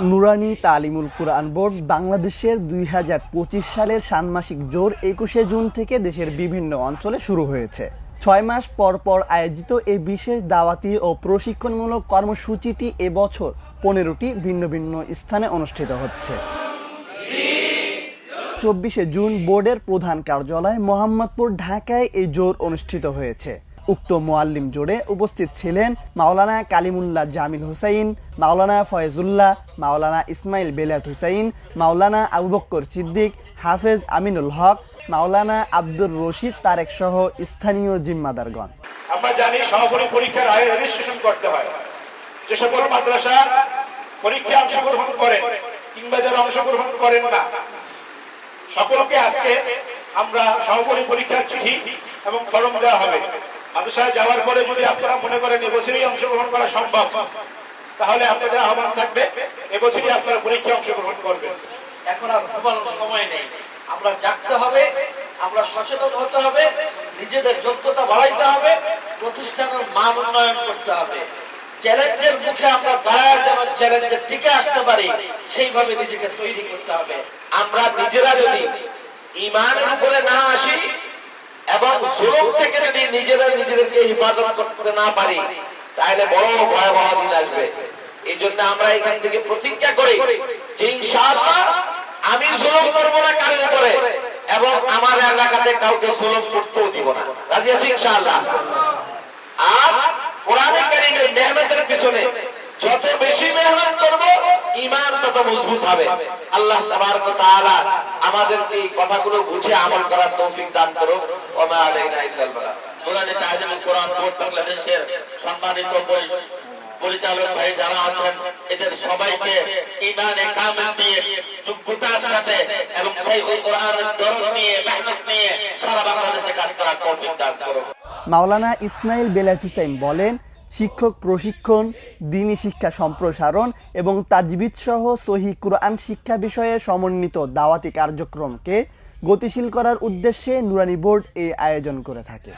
নুরানি তালিমুল কুরআন board বাংলাদেশের ২০২৫ সালের ষান্মাসিক জোর ২১শে জুন থেকে দেশের বিভিন্ন অঞ্চলে শুরু হয়েছে। ৬ মাস পর পর আয়োজিত এই বিশেষ দাওয়াতি ও প্রশিক্ষণমূলক কর্মসূচিটি এবছর ১৫টি ভিন্ন ভিন্ন স্থানে অনুষ্ঠিত হচ্ছে। ২৪শে জুন বোর্ডের প্রধান কার্যালয় মোহাম্মদপুর, ঢাকায় এই জোর অনুষ্ঠিত হয়েছে। উক্ত মোয়াল্লিম জোরে উপস্থিত ছিলেন মাওলানা কালিমুল্লাহ জামিল হুসাইন, মাওলানা ফয়েজুল্লাহ, মাওলানা ইসমাইল বেলায়েত হুসাইন, মাওলানা আবু বকর সিদ্দিক, হাফেজ আমিনুল হক, মাওলানা আব্দুর রশিদ তারেক সহ স্থানীয় জিম্মাদারগণ। আমরা জানি সহকারী পরীক্ষার আগে রেজিস্ট্রেশন করতে হয়। যে সকল মাদ্রাসা পরীক্ষায় অংশগ্রহণ করেন কিংবা যারা অংশগ্রহণ করেন না, সকলকে আজকে আমরা সহকারী পরীক্ষার চিঠি এবং ফর্ম দেওয়া হবে। মাদ্রাসায় যাওয়ার পরে যদি আপনারা মনে করেন এবছরই অংশগ্রহণ করা সম্ভব, তাহলে আপনাদের আহ্বান থাকবে এবছরই আপনারা পরীক্ষায় অংশগ্রহণ করবেন। এখন আর ঘুমানোর সময় নেই, আমরা জাগতে হবে, আমরা সচেতন হতে হবে, নিজেদের যোগ্যতা বাড়াইতে হবে, প্রতিষ্ঠানের মান উন্নয়ন করতে হবে। চ্যালেঞ্জের মুখে আমরা দাঁড়ায় যেন চ্যালেঞ্জে টিকে আসতে পারি, সেইভাবে নিজেকে তৈরি করতে হবে। আমরা নিজেরা যদি ঈমানের উপরে না আসি এবং জুলুম থেকে যদি নিজেদেরকে হিফাজত করতে না পারি, তাহলে বড় ভয়াবহ দিন আসবে। এই জন্য আমরা এখান থেকে প্রতিজ্ঞা করি যে ইনশাআল্লাহ আমি জুলুম করবো না কারোর উপরে, এবং আমার এলাকাতে কাউকে জুলুম করতেও দিব না। রাজি আছি ইনশাআল্লাহ। আর কোরআনে কারীমের মেহনতের পিছনে যত বেশি মেহনত করব, ঈমান তত মজবুত হবে। আল্লাহ তাবারক ওয়া তাআলা আমাদেরকে এই কথাগুলো বুঝে আমল করার তৌফিক দান করুন। ওয়া মা আলাইনা ইল্লাল বালাগ। নুরানি তালিমুল কুরআন বোর্ড বাংলাদেশের সম্মানিত পরিচালক ভাই যারা আছেন, এদের সবাইকে ঈমানে কামিল দিয়ে যোগ্যতার সাথে এবং সেই কোরআনের দরদ নিয়ে মেহনত নিয়ে সারা বাংলাদেশে কাজ করার তৌফিক দান করুন। মাওলানা ইসমাইল বেলায়েত হুসাইন বলেন, শিক্ষক প্রশিক্ষণ, দ্বীনি শিক্ষা সম্প্রসারণ এবং তাজবিদ সহ সহিহ কুরআন শিক্ষা বিষয়ে সমন্বিত দাওয়াতি কার্যক্রমকে গতিশীল করার উদ্দেশ্যে নুরানি বোর্ড এই আয়োজন করে থাকে।